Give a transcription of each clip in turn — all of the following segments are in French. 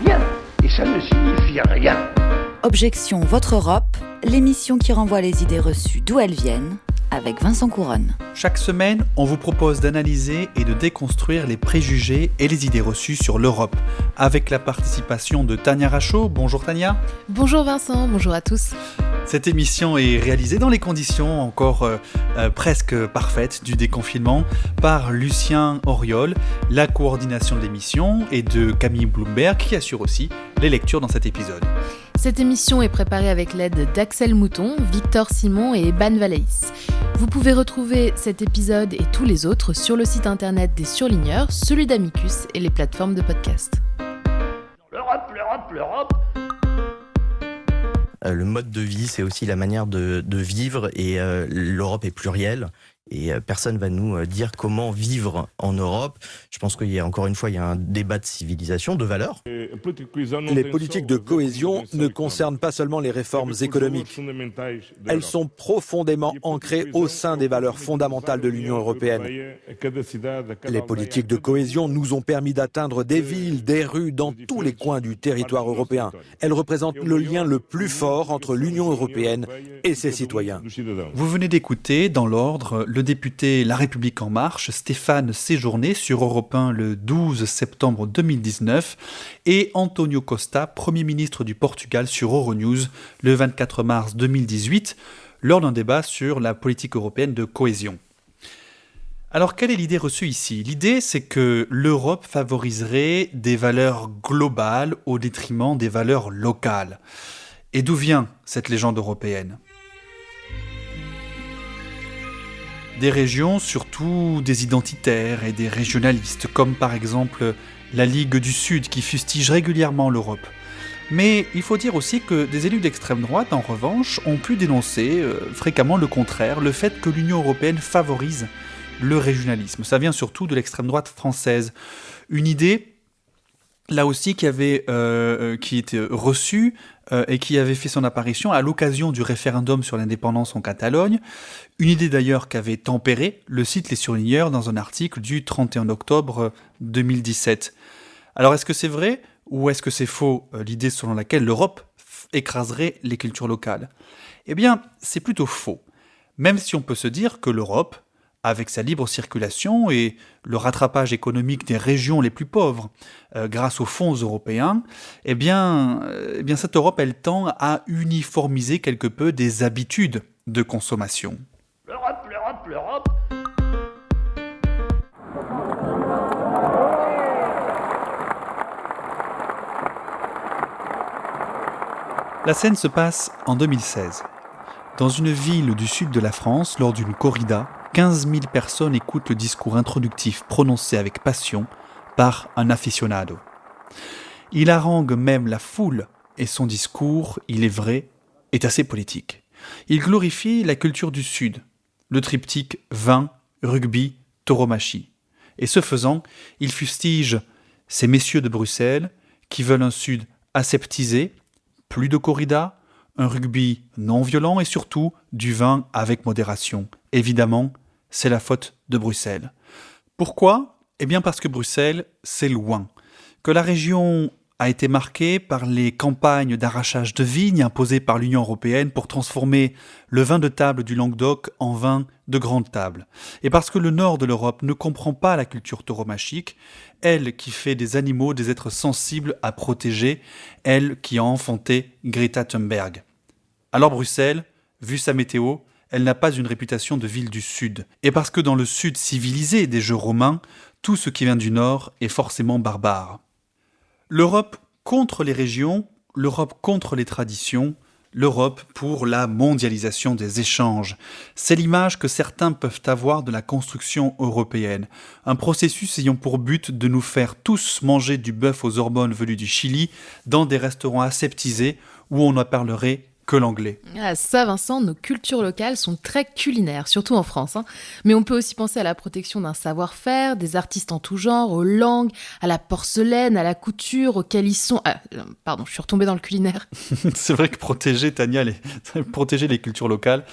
rien. Et ça ne signifie rien. Objection Votre Europe, l'émission qui renvoie les idées reçues d'où elles viennent, avec Vincent Couronne. Chaque semaine, on vous propose d'analyser et de déconstruire les préjugés et les idées reçues sur l'Europe, avec la participation de Tania Rachaud. Bonjour Tania. Bonjour Vincent, bonjour à tous. Cette émission est réalisée dans les conditions encore presque parfaites du déconfinement par Lucien Auriol, la coordination de l'émission, et de Camille Bloomberg qui assure aussi les lectures dans cet épisode. Cette émission est préparée avec l'aide d'Axel Mouton, Victor Simon et Ban Valaïs. Vous pouvez retrouver cet épisode et tous les autres sur le site internet des Surligneurs, celui d'Amicus et les plateformes de podcast. L'Europe. Le mode de vie, c'est aussi la manière de vivre, et l'Europe est plurielle. Et personne va nous dire comment vivre en Europe. Je pense qu'il y a encore une fois, il y a un débat de civilisation, de valeurs. Les politiques de cohésion ne concernent pas seulement les réformes économiques. Elles sont profondément ancrées au sein des valeurs fondamentales de l'Union européenne. Les politiques de cohésion nous ont permis d'atteindre des villes, des rues dans tous les coins du territoire européen. Elles représentent le lien le plus fort entre l'Union européenne et ses citoyens. Vous venez d'écouter, dans l'ordre, le député La République En Marche, Stéphane Séjourné, sur Europe 1 le 12 septembre 2019, et António Costa, Premier ministre du Portugal, sur Euronews le 24 mars 2018, lors d'un débat sur la politique européenne de cohésion. Alors, quelle est l'idée reçue ici ? L'idée, c'est que l'Europe favoriserait des valeurs globales au détriment des valeurs locales. Et d'où vient cette légende européenne ? Des régions, surtout des identitaires et des régionalistes, comme par exemple la Ligue du Sud qui fustige régulièrement l'Europe. Mais il faut dire aussi que des élus d'extrême droite, en revanche, ont pu dénoncer fréquemment le contraire, le fait que l'Union européenne favorise le régionalisme. Ça vient surtout de l'extrême droite française. Une idée, là aussi, qui était reçue et qui avait fait son apparition à l'occasion du référendum sur l'indépendance en Catalogne. Une idée d'ailleurs qu'avait tempéré le site Les Surligneurs dans un article du 31 octobre 2017. Alors est-ce que c'est vrai ou est-ce que c'est faux, l'idée selon laquelle l'Europe écraserait les cultures locales ? Eh bien, c'est plutôt faux. Même si on peut se dire que l'Europe, avec sa libre circulation et le rattrapage économique des régions les plus pauvres, grâce aux fonds européens, eh bien cette Europe, elle tend à uniformiser quelque peu des habitudes de consommation. L'Europe. La scène se passe en 2016. Dans une ville du sud de la France, lors d'une corrida, 15 000 personnes écoutent le discours introductif prononcé avec passion par un aficionado. Il harangue même la foule et son discours, il est vrai, est assez politique. Il glorifie la culture du Sud, le triptyque vin, rugby, tauromachie. Et ce faisant, il fustige ces messieurs de Bruxelles qui veulent un Sud aseptisé, plus de corrida, un rugby non violent et surtout du vin avec modération. Évidemment, c'est la faute de Bruxelles. Pourquoi ? Eh bien parce que Bruxelles, c'est loin. Que la région a été marquée par les campagnes d'arrachage de vignes imposées par l'Union européenne pour transformer le vin de table du Languedoc en vin de grande table. Et parce que le nord de l'Europe ne comprend pas la culture tauromachique, elle qui fait des animaux des êtres sensibles à protéger, elle qui a enfanté Greta Thunberg. Alors Bruxelles, vu sa météo, elle n'a pas une réputation de ville du Sud. Et parce que dans le Sud civilisé des jeux romains, tout ce qui vient du Nord est forcément barbare. L'Europe contre les régions, l'Europe contre les traditions, l'Europe pour la mondialisation des échanges. C'est l'image que certains peuvent avoir de la construction européenne. Un processus ayant pour but de nous faire tous manger du bœuf aux hormones venu du Chili dans des restaurants aseptisés où on ne parlerait que l'anglais. Ah, ça, Vincent, nos cultures locales sont très culinaires, surtout en France. Mais on peut aussi penser à la protection d'un savoir-faire, des artistes en tout genre, aux langues, à la porcelaine, à la couture, aux calissons... pardon, je suis retombée dans le culinaire. C'est vrai que protéger les cultures locales,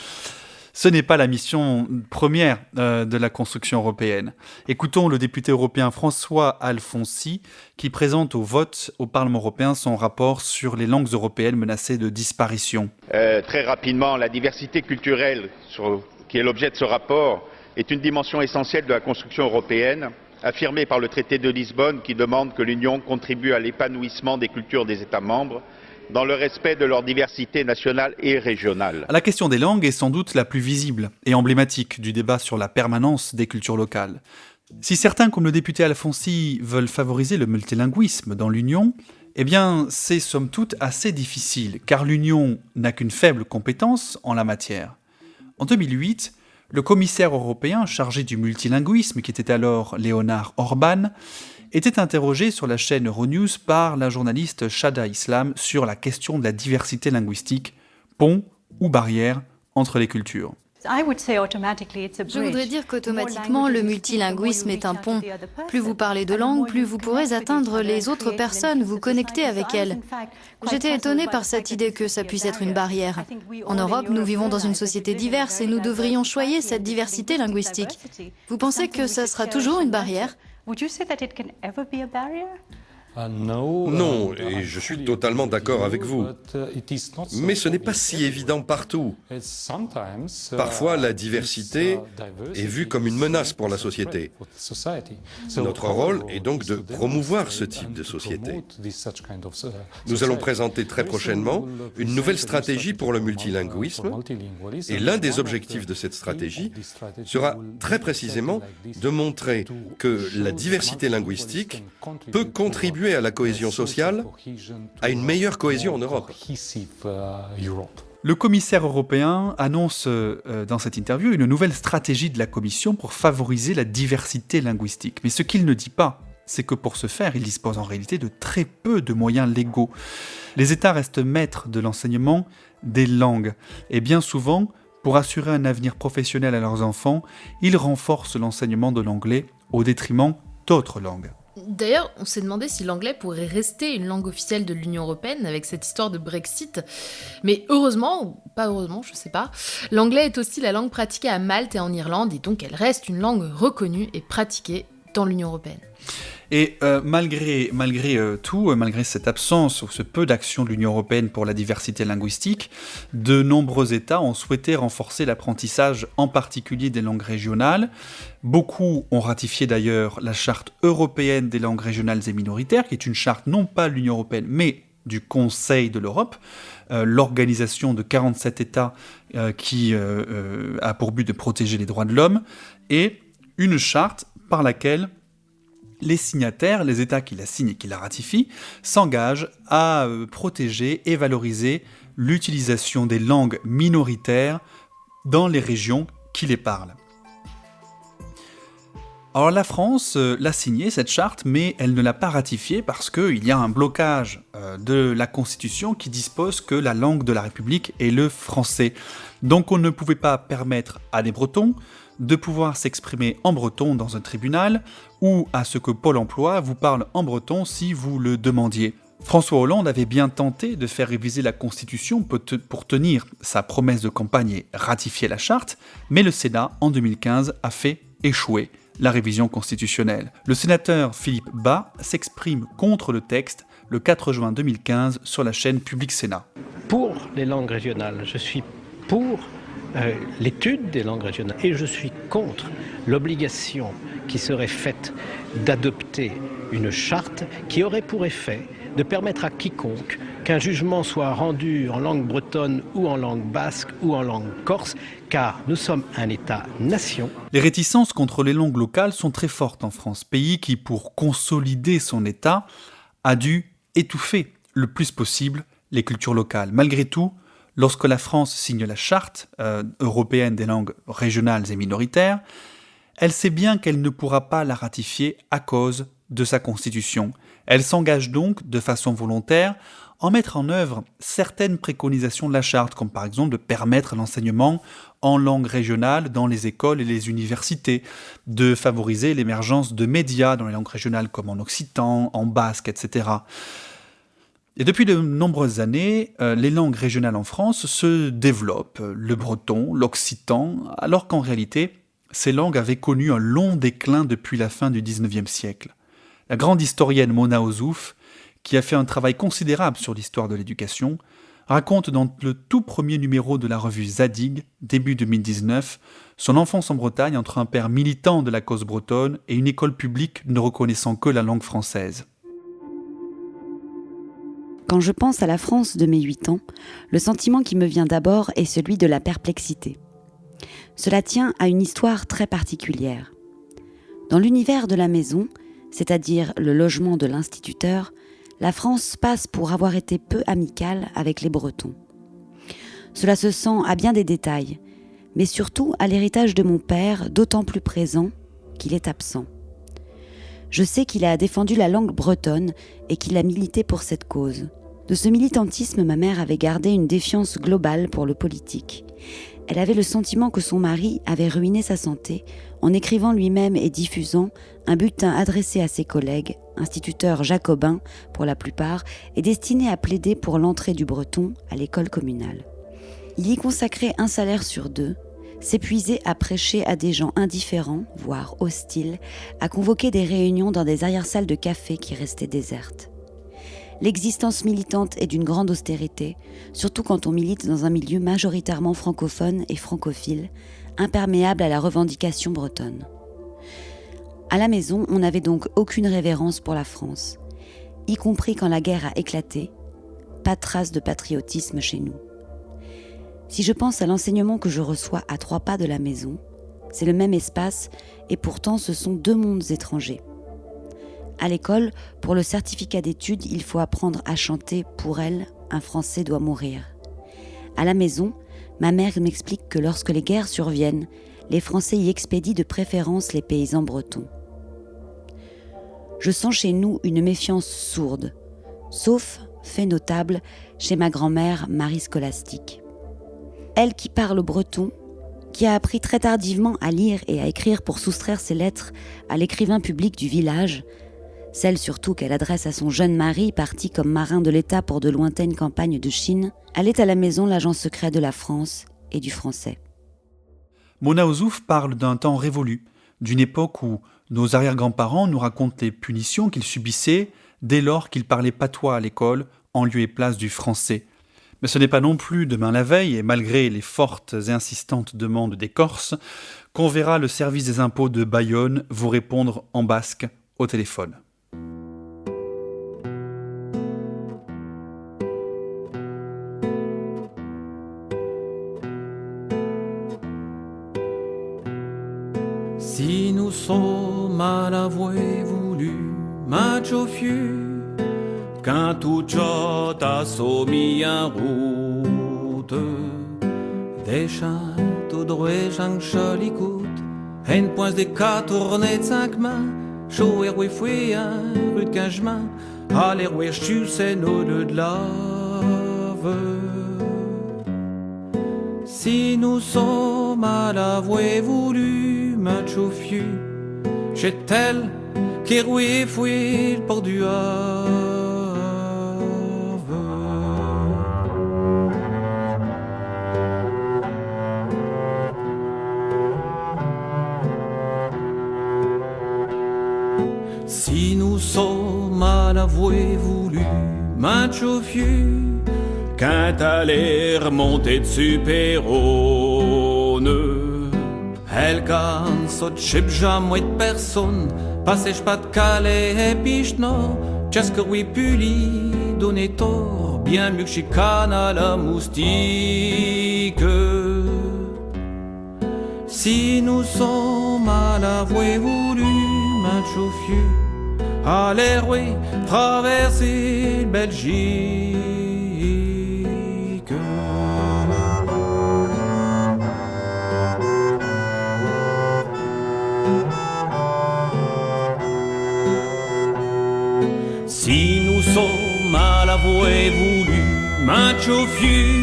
Ce n'est pas la mission première de la construction européenne. Écoutons le député européen François Alfonsi qui présente au vote au Parlement européen son rapport sur les langues européennes menacées de disparition. Très rapidement, la diversité culturelle qui est l'objet de ce rapport est une dimension essentielle de la construction européenne, affirmée par le traité de Lisbonne qui demande que l'Union contribue à l'épanouissement des cultures des États membres dans le respect de leur diversité nationale et régionale. La question des langues est sans doute la plus visible et emblématique du débat sur la permanence des cultures locales. Si certains, comme le député Alfonsi, veulent favoriser le multilinguisme dans l'Union, eh bien, c'est somme toute assez difficile, car l'Union n'a qu'une faible compétence en la matière. En 2008, le commissaire européen chargé du multilinguisme, qui était alors Léonard Orban, était interrogé sur la chaîne Euronews par la journaliste Shada Islam sur la question de la diversité linguistique, pont ou barrière entre les cultures. Je voudrais dire qu'automatiquement, le multilinguisme est un pont. Plus vous parlez de langues, plus vous pourrez atteindre les autres personnes, vous connecter avec elles. J'étais étonnée par cette idée que ça puisse être une barrière. En Europe, nous vivons dans une société diverse et nous devrions choyer cette diversité linguistique. Vous pensez que ça sera toujours une barrière ? Non, et je suis totalement d'accord avec vous. Mais ce n'est pas si évident partout. Parfois, la diversité est vue comme une menace pour la société. Notre rôle est donc de promouvoir ce type de société. Nous allons présenter très prochainement une nouvelle stratégie pour le multilinguisme, et l'un des objectifs de cette stratégie sera très précisément de montrer que la diversité linguistique peut contribuer à la cohésion sociale, à une meilleure cohésion en Europe. Le commissaire européen annonce dans cette interview une nouvelle stratégie de la Commission pour favoriser la diversité linguistique. Mais ce qu'il ne dit pas, c'est que pour ce faire, il dispose en réalité de très peu de moyens légaux. Les États restent maîtres de l'enseignement des langues. Et bien souvent, pour assurer un avenir professionnel à leurs enfants, ils renforcent l'enseignement de l'anglais au détriment d'autres langues. D'ailleurs, on s'est demandé si l'anglais pourrait rester une langue officielle de l'Union européenne avec cette histoire de Brexit. Mais heureusement, ou pas heureusement, je sais pas, l'anglais est aussi la langue pratiquée à Malte et en Irlande, et donc elle reste une langue reconnue et pratiquée dans l'Union européenne. Et malgré tout, malgré cette absence ou ce peu d'action de l'Union européenne pour la diversité linguistique, de nombreux États ont souhaité renforcer l'apprentissage, en particulier des langues régionales. Beaucoup ont ratifié d'ailleurs la Charte européenne des langues régionales et minoritaires, qui est une charte non pas de l'Union européenne, mais du Conseil de l'Europe, l'organisation de 47 États qui a pour but de protéger les droits de l'homme, et une charte par laquelle les signataires, les États qui la signent et qui la ratifient, s'engagent à protéger et valoriser l'utilisation des langues minoritaires dans les régions qui les parlent. Alors la France l'a signée, cette charte, mais elle ne l'a pas ratifiée parce qu'il y a un blocage de la Constitution qui dispose que la langue de la République est le français. Donc on ne pouvait pas permettre à des Bretons de pouvoir s'exprimer en breton dans un tribunal ou à ce que Pôle emploi vous parle en breton si vous le demandiez. François Hollande avait bien tenté de faire réviser la Constitution pour tenir sa promesse de campagne et ratifier la charte, mais le Sénat, en 2015, a fait échouer la révision constitutionnelle. Le sénateur Philippe Bas s'exprime contre le texte le 4 juin 2015 sur la chaîne Public Sénat. Pour les langues régionales, je suis pour l'étude des langues régionales et je suis contre l'obligation qui serait faite d'adopter une charte qui aurait pour effet de permettre à quiconque qu'un jugement soit rendu en langue bretonne ou en langue basque ou en langue corse, car nous sommes un État-nation. Les réticences contre les langues locales sont très fortes en France, pays qui, pour consolider son État, a dû étouffer le plus possible les cultures locales. Malgré tout, lorsque la France signe la Charte européenne des langues régionales et minoritaires, elle sait bien qu'elle ne pourra pas la ratifier à cause de sa Constitution. Elle s'engage donc, de façon volontaire, en mettre en œuvre certaines préconisations de la Charte, comme par exemple de permettre l'enseignement en langue régionale dans les écoles et les universités, de favoriser l'émergence de médias dans les langues régionales comme en occitan, en basque, etc. Et depuis de nombreuses années, les langues régionales en France se développent, le breton, l'occitan, alors qu'en réalité, ces langues avaient connu un long déclin depuis la fin du XIXe siècle. La grande historienne Mona Ozouf, qui a fait un travail considérable sur l'histoire de l'éducation, raconte dans le tout premier numéro de la revue Zadig, début 2019, son enfance en Bretagne entre un père militant de la cause bretonne et une école publique ne reconnaissant que la langue française. Quand je pense à la France de mes 8 ans, le sentiment qui me vient d'abord est celui de la perplexité. Cela tient à une histoire très particulière. Dans l'univers de la maison, c'est-à-dire le logement de l'instituteur, la France passe pour avoir été peu amicale avec les Bretons. Cela se sent à bien des détails, mais surtout à l'héritage de mon père, d'autant plus présent qu'il est absent. Je sais qu'il a défendu la langue bretonne et qu'il a milité pour cette cause. De ce militantisme, ma mère avait gardé une défiance globale pour le politique. Elle avait le sentiment que son mari avait ruiné sa santé en écrivant lui-même et diffusant un bulletin adressé à ses collègues, instituteurs jacobins pour la plupart, et destiné à plaider pour l'entrée du breton à l'école communale. Il y consacrait un salaire sur 2, s'épuisait à prêcher à des gens indifférents, voire hostiles, à convoquer des réunions dans des arrière-salles de café qui restaient désertes. L'existence militante est d'une grande austérité, surtout quand on milite dans un milieu majoritairement francophone et francophile, imperméable à la revendication bretonne. À la maison, on n'avait donc aucune révérence pour la France, y compris quand la guerre a éclaté, pas de trace de patriotisme chez nous. Si je pense à l'enseignement que je reçois à 3 pas de la maison, c'est le même espace et pourtant ce sont 2 mondes étrangers. À l'école, pour le certificat d'études, il faut apprendre à chanter « Pour elle, un Français doit mourir ». À la maison, ma mère m'explique que lorsque les guerres surviennent, les Français y expédient de préférence les paysans bretons. Je sens chez nous une méfiance sourde, sauf, fait notable, chez ma grand-mère Marie Scolastique. Elle qui parle breton, qui a appris très tardivement à lire et à écrire pour soustraire ses lettres à l'écrivain public du village, celle surtout qu'elle adresse à son jeune mari parti comme marin de l'État pour de lointaines campagnes de Chine, elle est à la maison l'agent secret de la France et du français. Mona Ozouf parle d'un temps révolu, d'une époque où nos arrière-grands-parents nous racontent les punitions qu'ils subissaient dès lors qu'ils parlaient patois à l'école en lieu et place du français. Mais ce n'est pas non plus demain la veille, et malgré les fortes et insistantes demandes des Corses, qu'on verra le service des impôts de Bayonne vous répondre en basque au téléphone. Si nous sommes à l'avouer voulu, match au fiu, quand tout ciò t'a soumis en route, des chants tout droit, j'en l'écoute, un point de 4 tournées de 5 mains, chaud et roué foué, un rue de 15 mains, allez roué chu, c'est nos 2 de lave. Si nous sommes à l'avouer voulu, match au fiu, j'ai tel qui roué foué le port du Havre. Si nous sommes à l'avouer voulu, match au fiu, quand allait remonter dessus Péronne, elle canne saute chip jamais de personne, passez pas de Calais et Pichena, qu'est-ce que oui puli, donner tort, bien mieux que chicane à la moustique. Si nous sommes à l'avouer voulu, match au fiu, allez oui, traverser Belgique. Si nous sommes à l'avouer voulu, match au fiu,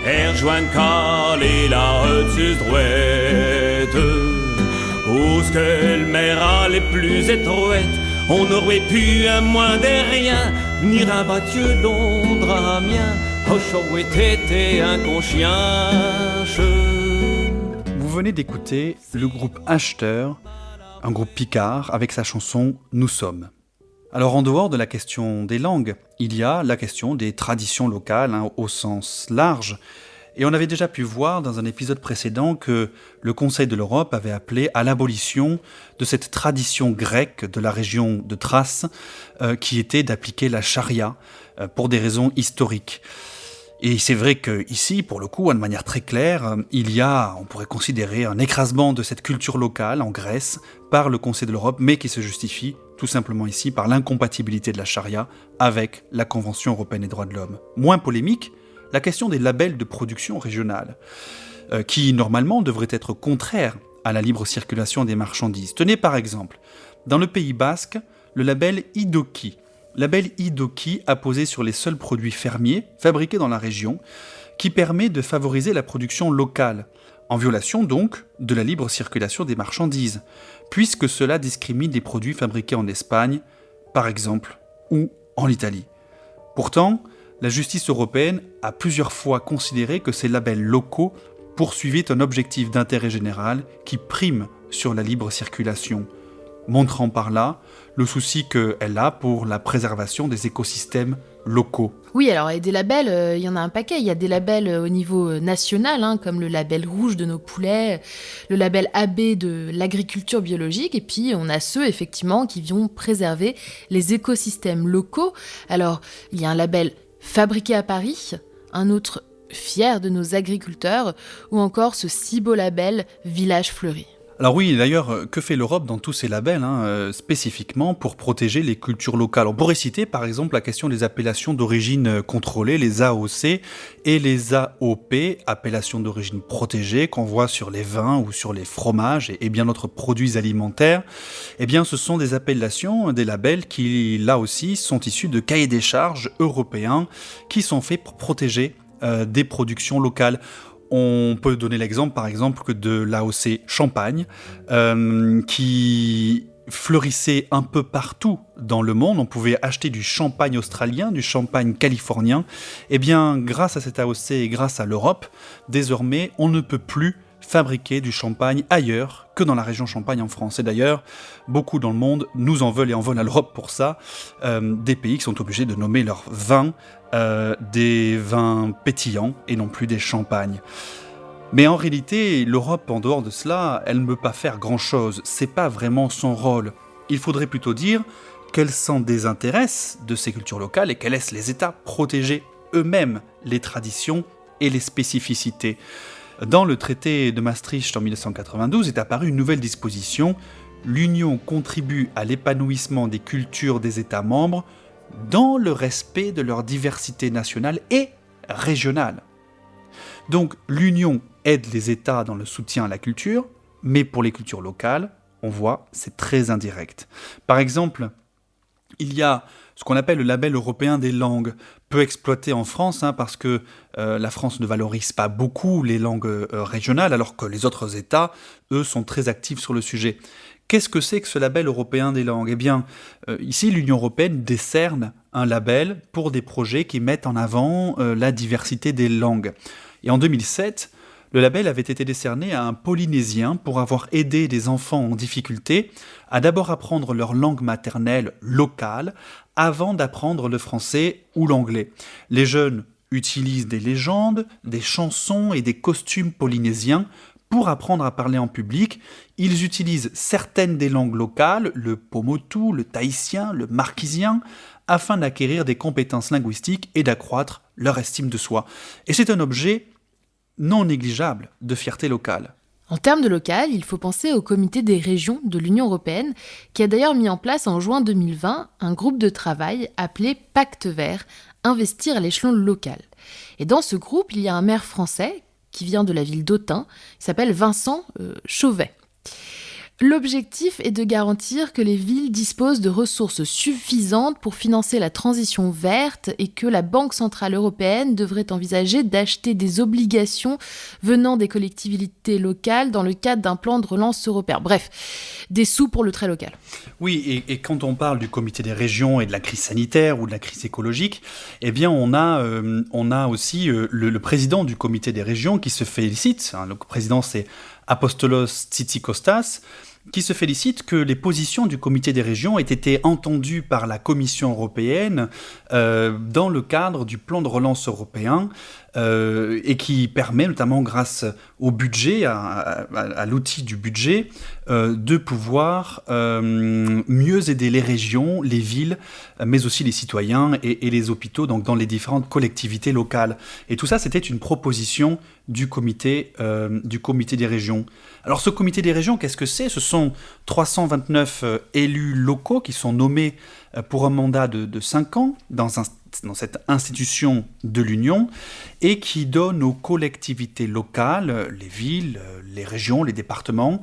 et rejoindre Calais la hutuse droite, où ce que le mer a les plus étroites, on n'aurait pu un moins de rien, ni rabattieux Londres à Amiens, Hochau était inconscience. Vous venez d'écouter le groupe Acheteur, un groupe picard, avec sa chanson « Nous sommes ». Alors en dehors de la question des langues, il y a la question des traditions locales, au sens large. Et on avait déjà pu voir dans un épisode précédent que le Conseil de l'Europe avait appelé à l'abolition de cette tradition grecque de la région de Thrace, qui était d'appliquer la charia pour des raisons historiques. Et c'est vrai qu'ici, pour le coup, de manière très claire, il y a, on pourrait considérer, un écrasement de cette culture locale en Grèce par le Conseil de l'Europe, mais qui se justifie tout simplement ici par l'incompatibilité de la charia avec la Convention européenne des droits de l'homme. Moins polémique, la question des labels de production régionale, qui normalement devraient être contraires à la libre circulation des marchandises. Tenez par exemple, dans le Pays basque, le label Idoki. Label Idoki apposé sur les seuls produits fermiers fabriqués dans la région, qui permet de favoriser la production locale, en violation donc de la libre circulation des marchandises, puisque cela discrimine des produits fabriqués en Espagne, par exemple, ou en Italie. Pourtant, la justice européenne a plusieurs fois considéré que ces labels locaux poursuivaient un objectif d'intérêt général qui prime sur la libre circulation, montrant par là le souci qu'elle a pour la préservation des écosystèmes locaux. Oui, alors et des labels, il y en a un paquet. Il y a des labels au niveau national, comme le label rouge de nos poulets, le label AB de l'agriculture biologique, et puis on a ceux effectivement qui vont préserver les écosystèmes locaux. Alors, il y a un label fabriqué à Paris, un autre fier de nos agriculteurs, ou encore ce si beau label Village fleuri. Alors oui, d'ailleurs, que fait l'Europe dans tous ces labels, spécifiquement pour protéger les cultures locales ? On pourrait citer par exemple la question des appellations d'origine contrôlée, les AOC, et les AOP, appellations d'origine protégée, qu'on voit sur les vins ou sur les fromages et bien d'autres produits alimentaires. Eh bien, ce sont des appellations, des labels qui, là aussi, sont issus de cahiers des charges européens qui sont faits pour protéger des productions locales. On peut donner l'exemple, par exemple, que de l'AOC Champagne, qui fleurissait un peu partout dans le monde. On pouvait acheter du champagne australien, du champagne californien. Eh bien, grâce à cette AOC et grâce à l'Europe, désormais, on ne peut plus fabriquer du champagne ailleurs que dans la région Champagne en France. Et d'ailleurs, beaucoup dans le monde nous en veulent et en veulent à l'Europe pour ça. Des pays qui sont obligés de nommer leurs vins des vins pétillants et non plus des champagnes. Mais en réalité, l'Europe, en dehors de cela, elle ne peut pas faire grand-chose. C'est pas vraiment son rôle. Il faudrait plutôt dire qu'elle s'en désintéresse de ces cultures locales et qu'elle laisse les États protéger eux-mêmes les traditions et les spécificités. Dans le traité de Maastricht en 1992 est apparue une nouvelle disposition. L'Union contribue à l'épanouissement des cultures des États membres dans le respect de leur diversité nationale et régionale. Donc l'Union aide les États dans le soutien à la culture, mais pour les cultures locales, on voit, c'est très indirect. Par exemple, il y a ce qu'on appelle le label européen des langues, peu exploité en France, parce que la France ne valorise pas beaucoup les langues régionales, alors que les autres États, eux, sont très actifs sur le sujet. Qu'est-ce que c'est que ce label européen des langues ? Eh bien, ici, l'Union européenne décerne un label pour des projets qui mettent en avant la diversité des langues. Et en 2007, le label avait été décerné à un Polynésien pour avoir aidé des enfants en difficulté à d'abord apprendre leur langue maternelle locale avant d'apprendre le français ou l'anglais. Les jeunes utilisent des légendes, des chansons et des costumes polynésiens pour apprendre à parler en public. Ils utilisent certaines des langues locales, le pomotu, le tahitien, le marquisien, afin d'acquérir des compétences linguistiques et d'accroître leur estime de soi. Et c'est un objet non négligeable de fierté locale. En termes de local, il faut penser au comité des régions de l'Union européenne, qui a d'ailleurs mis en place en juin 2020 un groupe de travail appelé Pacte Vert, investir à l'échelon local. Et dans ce groupe, il y a un maire français qui vient de la ville d'Autun, qui s'appelle Vincent Chauvet. L'objectif est de garantir que les villes disposent de ressources suffisantes pour financer la transition verte et que la Banque centrale européenne devrait envisager d'acheter des obligations venant des collectivités locales dans le cadre d'un plan de relance européen. Bref, des sous pour le très local. Oui, et quand on parle du comité des régions et de la crise sanitaire ou de la crise écologique, eh bien on a aussi le président du comité des régions qui se félicite, le président c'est Apostolos Tzitzikostas, qui se félicite que les positions du comité des régions aient été entendues par la Commission européenne dans le cadre du plan de relance européen et qui permet, notamment grâce au budget, à l'outil du budget, de pouvoir mieux aider les régions, les villes, mais aussi les citoyens et les hôpitaux, donc dans les différentes collectivités locales. Et tout ça, c'était une proposition du comité des régions. Alors ce comité des régions, qu'est-ce que c'est ? Ce sont 329 élus locaux qui sont nommés pour un mandat de 5 ans dans cette institution de l'Union et qui donnent aux collectivités locales, les villes, les régions, les départements,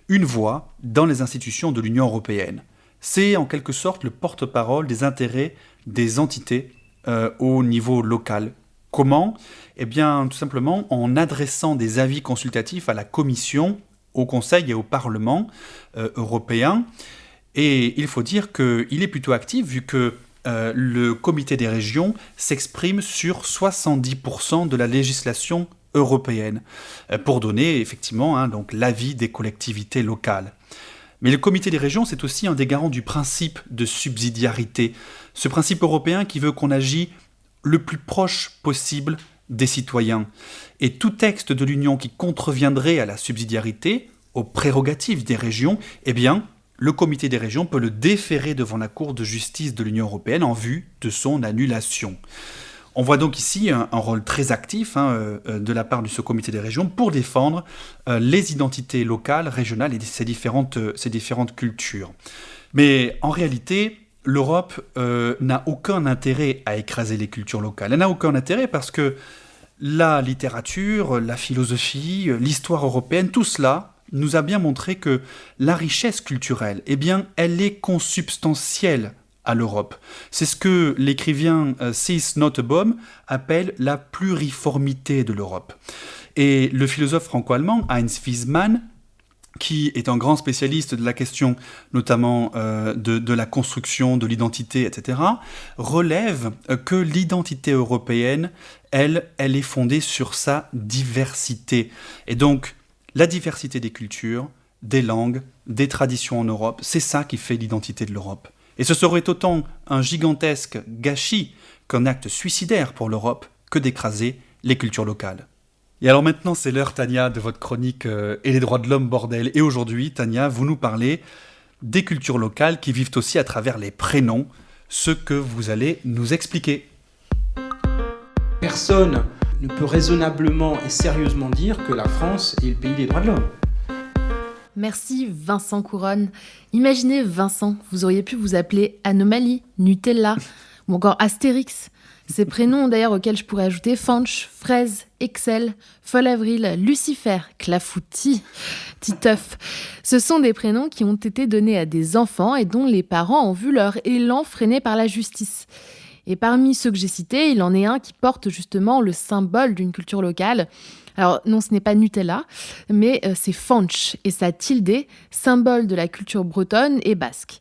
une voix dans les institutions de l'Union européenne. C'est en quelque sorte le porte-parole des intérêts des entités au niveau local. Comment ? Eh bien, tout simplement en adressant des avis consultatifs à la Commission, au Conseil et au Parlement européen. Et il faut dire qu'il est plutôt actif vu que le comité des régions s'exprime sur 70% de la législation européenne pour donner effectivement donc l'avis des collectivités locales. Mais le comité des régions, c'est aussi un des garants du principe de subsidiarité, ce principe européen qui veut qu'on agit le plus proche possible des citoyens. Et tout texte de l'Union qui contreviendrait à la subsidiarité, aux prérogatives des régions, eh bien, le comité des régions peut le déférer devant la Cour de justice de l'Union européenne en vue de son annulation. On voit donc ici un rôle très actif de la part de ce comité des régions pour défendre les identités locales, régionales et ces différentes cultures. Mais en réalité, l'Europe n'a aucun intérêt à écraser les cultures locales. Elle n'a aucun intérêt parce que la littérature, la philosophie, l'histoire européenne, tout cela nous a bien montré que la richesse culturelle, eh bien, elle est consubstantielle à l'Europe. C'est ce que l'écrivain Cees Notenboom appelle la pluriformité de l'Europe. Et le philosophe franco-allemand Heinz Wiesmann, qui est un grand spécialiste de la question notamment de la construction, de l'identité, etc., relève que l'identité européenne, elle est fondée sur sa diversité. Et donc, la diversité des cultures, des langues, des traditions en Europe, c'est ça qui fait l'identité de l'Europe. Et ce serait autant un gigantesque gâchis qu'un acte suicidaire pour l'Europe que d'écraser les cultures locales. Et alors maintenant, c'est l'heure, Tania, de votre chronique « Et les droits de l'homme, bordel ». Et aujourd'hui, Tania, vous nous parlez des cultures locales qui vivent aussi à travers les prénoms, ce que vous allez nous expliquer. Personne ne peut raisonnablement et sérieusement dire que la France est le pays des droits de l'homme. Merci Vincent Couronne. Imaginez Vincent, vous auriez pu vous appeler Anomalie, Nutella ou encore Astérix. Ces prénoms d'ailleurs auxquels je pourrais ajouter Fanch, Fraise, Excel, Folle Avril, Lucifer, Clafoutis, Titeuf. Ce sont des prénoms qui ont été donnés à des enfants et dont les parents ont vu leur élan freiné par la justice. Et parmi ceux que j'ai cités, il en est un qui porte justement le symbole d'une culture locale. Alors non, ce n'est pas Nutella, mais c'est Fanch et sa tilde, symbole de la culture bretonne et basque.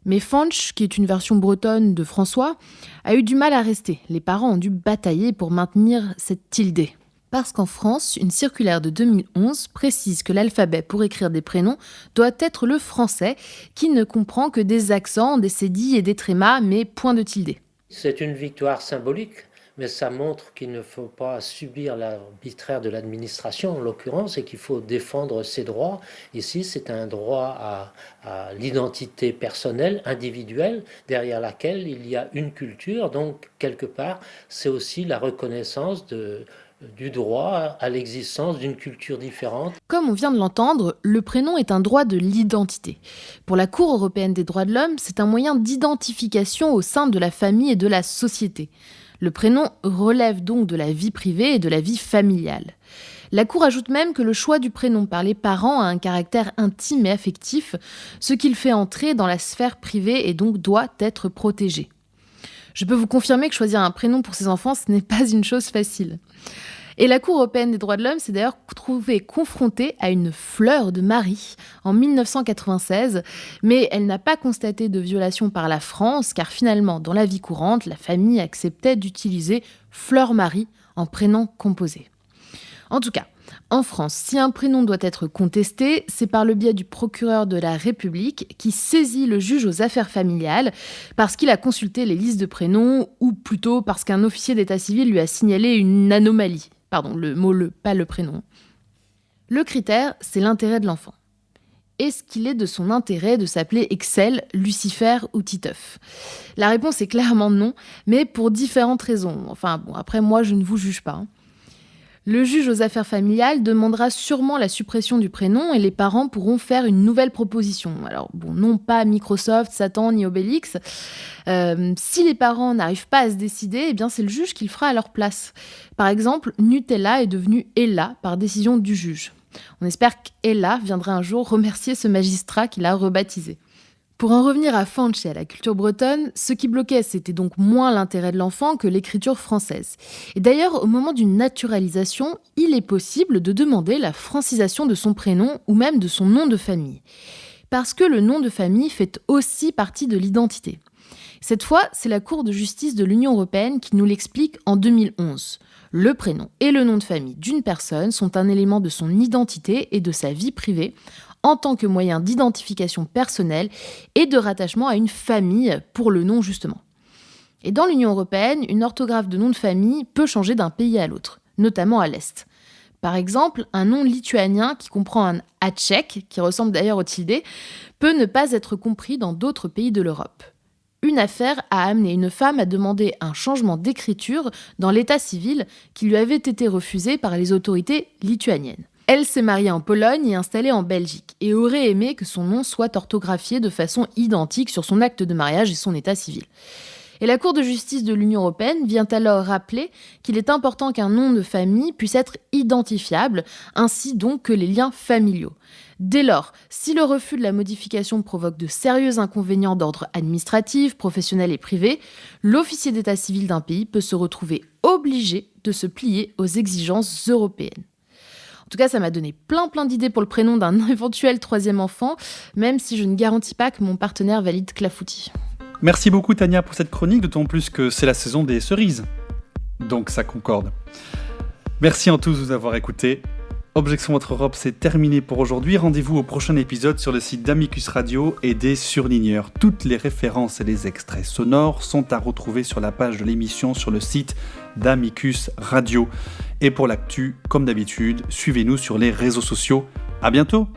Mais Fanch, qui est une version bretonne de François, a eu du mal à rester. Les parents ont dû batailler pour maintenir cette tilde. Parce qu'en France, une circulaire de 2011 précise que l'alphabet pour écrire des prénoms doit être le français, qui ne comprend que des accents, des cédilles et des trémas, mais point de tilde. C'est une victoire symbolique, mais ça montre qu'il ne faut pas subir l'arbitraire de l'administration, en l'occurrence, et qu'il faut défendre ses droits. Ici, c'est un droit à l'identité personnelle, individuelle, derrière laquelle il y a une culture. Donc, quelque part, c'est aussi la reconnaissance du droit à l'existence d'une culture différente. Comme on vient de l'entendre, le prénom est un droit de l'identité. Pour la Cour européenne des droits de l'homme, c'est un moyen d'identification au sein de la famille et de la société. Le prénom relève donc de la vie privée et de la vie familiale. La Cour ajoute même que le choix du prénom par les parents a un caractère intime et affectif, ce qui le fait entrer dans la sphère privée et donc doit être protégé. Je peux vous confirmer que choisir un prénom pour ses enfants, ce n'est pas une chose facile. Et la Cour européenne des droits de l'homme s'est d'ailleurs trouvée confrontée à une fleur de Marie en 1996, mais elle n'a pas constaté de violation par la France, car finalement, dans la vie courante, la famille acceptait d'utiliser Fleur Marie en prénom composé. En tout cas, en France, si un prénom doit être contesté, c'est par le biais du procureur de la République qui saisit le juge aux affaires familiales parce qu'il a consulté les listes de prénoms ou plutôt parce qu'un officier d'état civil lui a signalé une anomalie. Pardon, pas le prénom. Le critère, c'est l'intérêt de l'enfant. Est-ce qu'il est de son intérêt de s'appeler Excel, Lucifer ou Titeuf ? La réponse est clairement non, mais pour différentes raisons. Enfin bon, après moi je ne vous juge pas. Le juge aux affaires familiales demandera sûrement la suppression du prénom et les parents pourront faire une nouvelle proposition. Alors bon, non pas Microsoft, Satan ni Obélix. Si les parents n'arrivent pas à se décider, eh bien c'est le juge qui le fera à leur place. Par exemple, Nutella est devenu Ella par décision du juge. On espère qu'Ella viendra un jour remercier ce magistrat qui l'a rebaptisé. Pour en revenir à Fanch et à la culture bretonne, ce qui bloquait, c'était donc moins l'intérêt de l'enfant que l'écriture française. Et d'ailleurs, au moment d'une naturalisation, il est possible de demander la francisation de son prénom ou même de son nom de famille. Parce que le nom de famille fait aussi partie de l'identité. Cette fois, c'est la Cour de justice de l'Union européenne qui nous l'explique en 2011. Le prénom et le nom de famille d'une personne sont un élément de son identité et de sa vie privée, en tant que moyen d'identification personnelle et de rattachement à une famille pour le nom justement. Et dans l'Union européenne, une orthographe de nom de famille peut changer d'un pays à l'autre, notamment à l'Est. Par exemple, un nom lituanien qui comprend un « a » tchèque, qui ressemble d'ailleurs au tilde, peut ne pas être compris dans d'autres pays de l'Europe. Une affaire a amené une femme à demander un changement d'écriture dans l'état civil qui lui avait été refusé par les autorités lituaniennes. Elle s'est mariée en Pologne et installée en Belgique et aurait aimé que son nom soit orthographié de façon identique sur son acte de mariage et son état civil. Et la Cour de justice de l'Union européenne vient alors rappeler qu'il est important qu'un nom de famille puisse être identifiable, ainsi donc que les liens familiaux. Dès lors, si le refus de la modification provoque de sérieux inconvénients d'ordre administratif, professionnel et privé, l'officier d'état civil d'un pays peut se retrouver obligé de se plier aux exigences européennes. En tout cas, ça m'a donné plein d'idées pour le prénom d'un éventuel troisième enfant, même si je ne garantis pas que mon partenaire valide clafoutis. Merci beaucoup Tania pour cette chronique, d'autant plus que c'est la saison des cerises. Donc ça concorde. Merci à tous de nous avoir écoutés. Objection Votre Europe, c'est terminé pour aujourd'hui. Rendez-vous au prochain épisode sur le site d'Amicus Radio et des Surligneurs. Toutes les références et les extraits sonores sont à retrouver sur la page de l'émission sur le site d'Amicus Radio. Et pour l'actu, comme d'habitude, suivez-nous sur les réseaux sociaux. À bientôt!